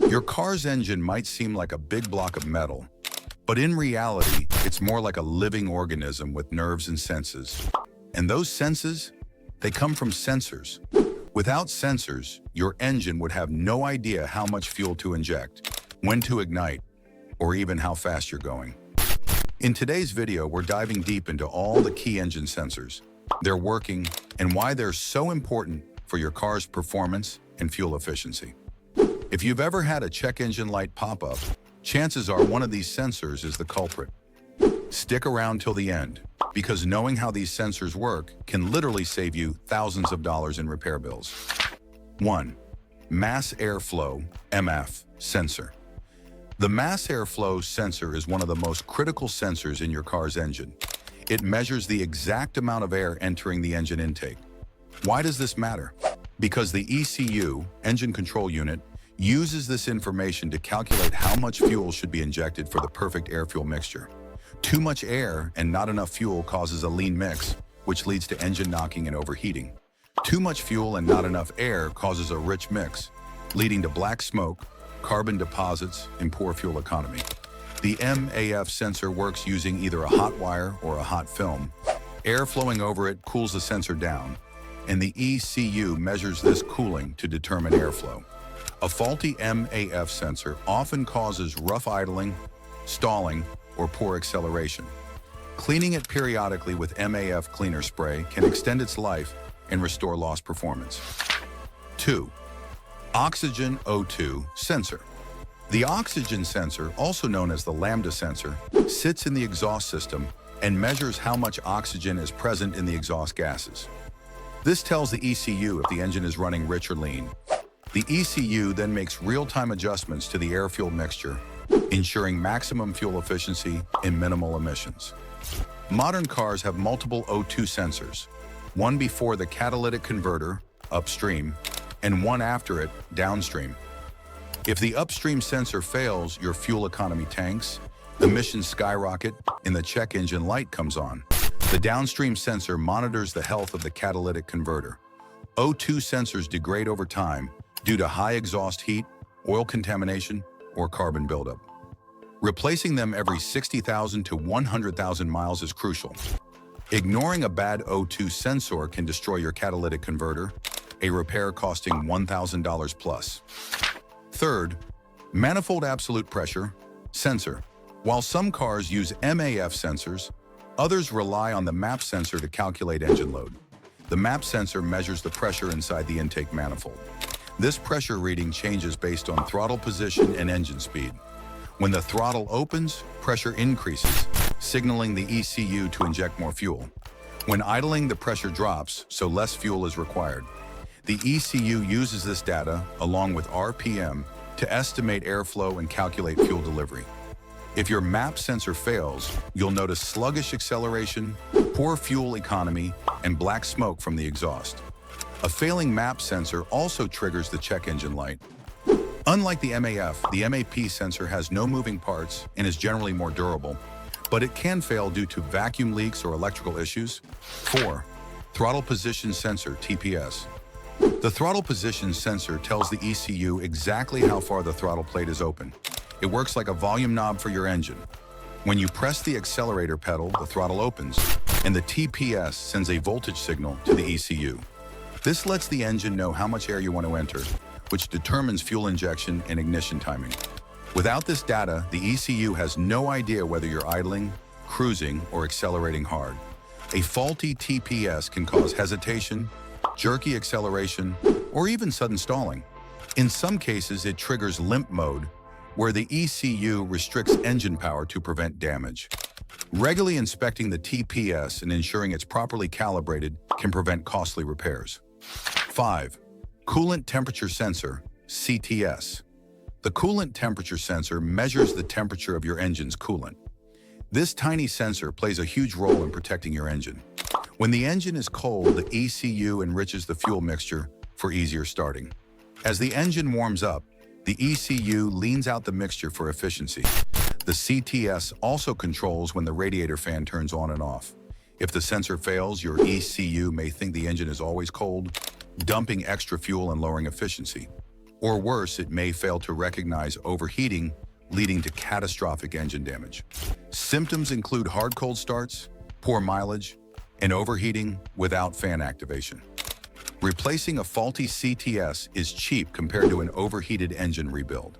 Your car's engine might seem like a big block of metal, but in reality, it's more like a living organism with nerves and senses. And those senses, they come from sensors. Without sensors, your engine would have no idea how much fuel to inject, when to ignite, or even how fast you're going. In today's video, we're diving deep into all the key engine sensors, their working, and why they're so important for your car's performance and fuel efficiency. If you've ever had a check engine light pop up, chances are one of these sensors is the culprit. Stick around till the end, because knowing how these sensors work can literally save you thousands of dollars in repair bills. 1. Mass airflow, MF, sensor. The mass airflow sensor is one of the most critical sensors in your car's engine. It measures the exact amount of air entering the engine intake. Why does this matter? Because the ECU, engine control unit, uses this information to calculate how much fuel should be injected for the perfect air-fuel mixture. Too much air and not enough fuel causes a lean mix, which leads to engine knocking and overheating. Too much fuel and not enough air causes a rich mix, leading to black smoke, carbon deposits, and poor fuel economy. The MAF sensor works using either a hot wire or a hot film. Air flowing over it cools the sensor down, and the ECU measures this cooling to determine airflow. A faulty MAF sensor often causes rough idling, stalling, or poor acceleration. Cleaning it periodically with MAF cleaner spray can extend its life and restore lost performance. 2. Oxygen O2 sensor. The oxygen sensor, also known as the lambda sensor, sits in the exhaust system and measures how much oxygen is present in the exhaust gases. This tells the ECU if the engine is running rich or lean. The ECU then makes real-time adjustments to the air-fuel mixture, ensuring maximum fuel efficiency and minimal emissions. Modern cars have multiple O2 sensors, one before the catalytic converter, upstream, and one after it, downstream. If the upstream sensor fails, your fuel economy tanks, emissions skyrocket, and the check engine light comes on. The downstream sensor monitors the health of the catalytic converter. O2 sensors degrade over time due to high exhaust heat, oil contamination, or carbon buildup. Replacing them every 60,000 to 100,000 miles is crucial. Ignoring a bad O2 sensor can destroy your catalytic converter, a repair costing $1,000 plus. 3rd, manifold absolute pressure sensor. While some cars use MAF sensors, others rely on the MAP sensor to calculate engine load. The MAP sensor measures the pressure inside the intake manifold. This pressure reading changes based on throttle position and engine speed. When the throttle opens, pressure increases, signaling the ECU to inject more fuel. When idling, the pressure drops, so less fuel is required. The ECU uses this data, along with RPM, to estimate airflow and calculate fuel delivery. If your MAP sensor fails, you'll notice sluggish acceleration, poor fuel economy, and black smoke from the exhaust. A failing MAP sensor also triggers the check engine light. Unlike the MAF, the MAP sensor has no moving parts and is generally more durable, but it can fail due to vacuum leaks or electrical issues. 4. Throttle position sensor, TPS. The throttle position sensor tells the ECU exactly how far the throttle plate is open. It works like a volume knob for your engine. When you press the accelerator pedal, the throttle opens, and the TPS sends a voltage signal to the ECU. This lets the engine know how much air you want to enter, which determines fuel injection and ignition timing. Without this data, the ECU has no idea whether you're idling, cruising, or accelerating hard. A faulty TPS can cause hesitation, jerky acceleration, or even sudden stalling. In some cases, it triggers limp mode, where the ECU restricts engine power to prevent damage. Regularly inspecting the TPS and ensuring it's properly calibrated can prevent costly repairs. 5. Coolant temperature sensor, CTS. The coolant temperature sensor measures the temperature of your engine's coolant. This tiny sensor plays a huge role in protecting your engine. When the engine is cold, the ECU enriches the fuel mixture for easier starting. As the engine warms up, the ECU leans out the mixture for efficiency. The CTS also controls when the radiator fan turns on and off. If the sensor fails, your ECU may think the engine is always cold, dumping extra fuel and lowering efficiency. Or worse, it may fail to recognize overheating, leading to catastrophic engine damage. Symptoms include hard cold starts, poor mileage, and overheating without fan activation. Replacing a faulty CTS is cheap compared to an overheated engine rebuild.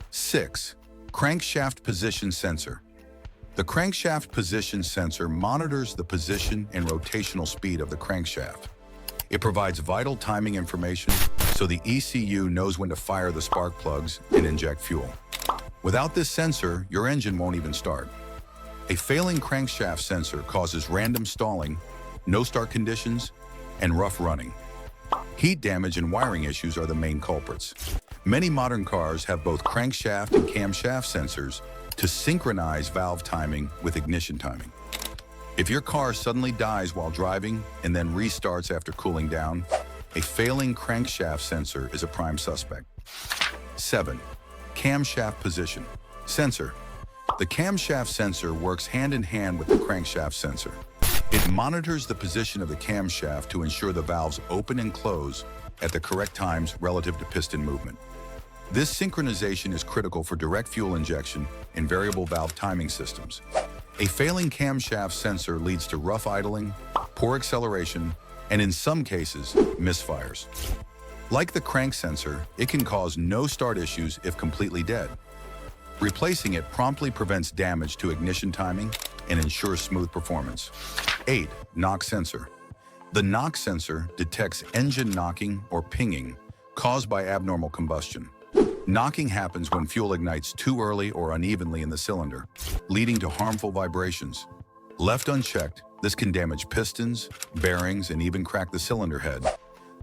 6. Crankshaft position sensor. The crankshaft position sensor monitors the position and rotational speed of the crankshaft. It provides vital timing information so the ECU knows when to fire the spark plugs and inject fuel. Without this sensor, your engine won't even start. A failing crankshaft sensor causes random stalling, no start conditions, and rough running. Heat damage and wiring issues are the main culprits. Many modern cars have both crankshaft and camshaft sensors to synchronize valve timing with ignition timing. If your car suddenly dies while driving and then restarts after cooling down, a failing crankshaft sensor is a prime suspect. 7. Camshaft position sensor. The camshaft sensor works hand in hand with the crankshaft sensor. It monitors the position of the camshaft to ensure the valves open and close at the correct times relative to piston movement. This synchronization is critical for direct fuel injection and variable valve timing systems. A failing camshaft sensor leads to rough idling, poor acceleration, and in some cases, misfires. Like the crank sensor, it can cause no start issues if completely dead. Replacing it promptly prevents damage to ignition timing and ensures smooth performance. 8. Knock sensor. The knock sensor detects engine knocking or pinging caused by abnormal combustion. Knocking happens when fuel ignites too early or unevenly in the cylinder, leading to harmful vibrations. Left unchecked, this can damage pistons, bearings, and even crack the cylinder head.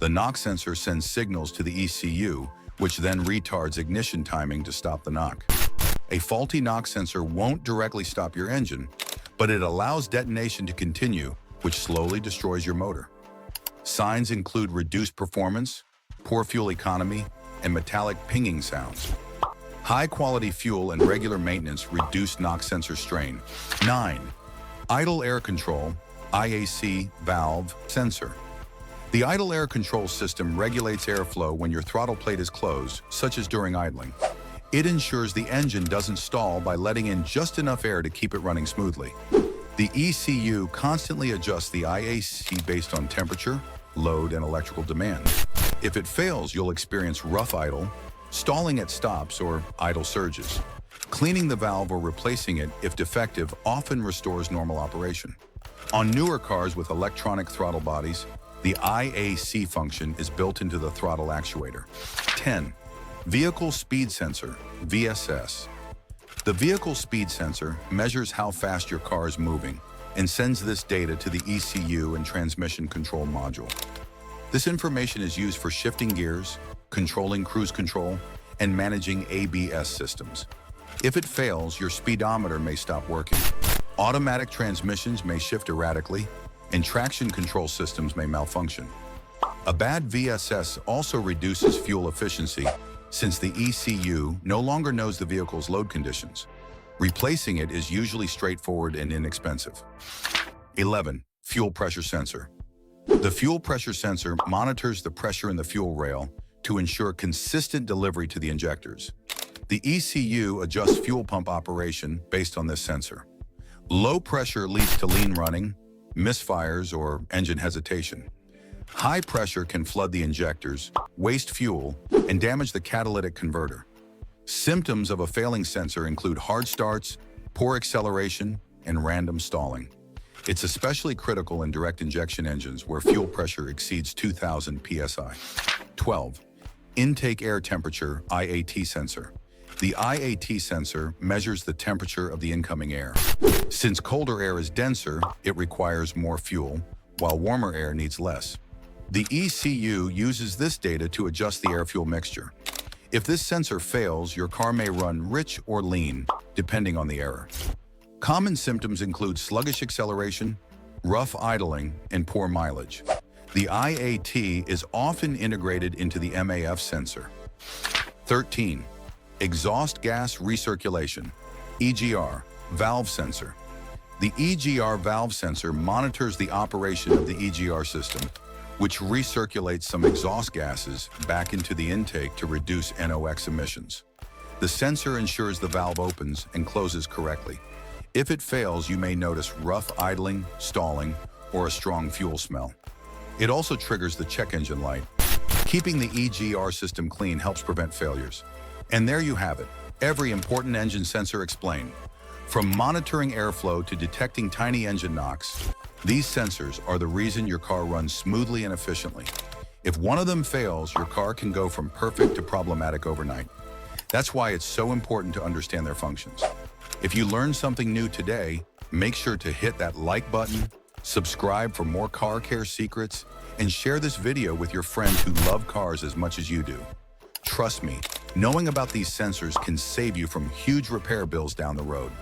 The knock sensor sends signals to the ECU, which then retards ignition timing to stop the knock. A faulty knock sensor won't directly stop your engine, but it allows detonation to continue, which slowly destroys your motor. Signs include reduced performance, poor fuel economy, and metallic pinging sounds. High-quality fuel and regular maintenance reduce knock sensor strain. 9. Idle air control, IAC valve sensor. The idle air control system regulates airflow when your throttle plate is closed, such as during idling. It ensures the engine doesn't stall by letting in just enough air to keep it running smoothly. The ECU constantly adjusts the IAC based on temperature, load, and electrical demand. If it fails, you'll experience rough idle, stalling at stops, or idle surges. Cleaning the valve or replacing it, if defective, often restores normal operation. On newer cars with electronic throttle bodies, the IAC function is built into the throttle actuator. 10. Vehicle speed sensor, VSS. The vehicle speed sensor measures how fast your car is moving and sends this data to the ECU and transmission control module. This information is used for shifting gears, controlling cruise control, and managing ABS systems. If it fails, your speedometer may stop working. Automatic transmissions may shift erratically, and traction control systems may malfunction. A bad VSS also reduces fuel efficiency since the ECU no longer knows the vehicle's load conditions. Replacing it is usually straightforward and inexpensive. 11. Fuel pressure sensor. The fuel pressure sensor monitors the pressure in the fuel rail to ensure consistent delivery to the injectors. The ECU adjusts fuel pump operation based on this sensor. Low pressure leads to lean running, misfires, or engine hesitation. High pressure can flood the injectors, waste fuel, and damage the catalytic converter. Symptoms of a failing sensor include hard starts, poor acceleration, and random stalling. It's especially critical in direct injection engines where fuel pressure exceeds 2,000 psi. 12. Intake air temperature, IAT sensor. The IAT sensor measures the temperature of the incoming air. Since colder air is denser, it requires more fuel, while warmer air needs less. The ECU uses this data to adjust the air-fuel mixture. If this sensor fails, your car may run rich or lean, depending on the error. Common symptoms include sluggish acceleration, rough idling, and poor mileage. The IAT is often integrated into the MAF sensor. 13. Exhaust gas recirculation, EGR, valve sensor. The EGR valve sensor monitors the operation of the EGR system. which recirculates some exhaust gases back into the intake to reduce NOx emissions. The sensor ensures the valve opens and closes correctly. If it fails, you may notice rough idling, stalling, or a strong fuel smell. It also triggers the check engine light. Keeping the EGR system clean helps prevent failures. And there you have it, every important engine sensor explained. From monitoring airflow to detecting tiny engine knocks, these sensors are the reason your car runs smoothly and efficiently. If one of them fails, your car can go from perfect to problematic overnight. That's why it's so important to understand their functions. If you learned something new today, make sure to hit that like button, subscribe for more car care secrets, and share this video with your friends who love cars as much as you do. Trust me, knowing about these sensors can save you from huge repair bills down the road.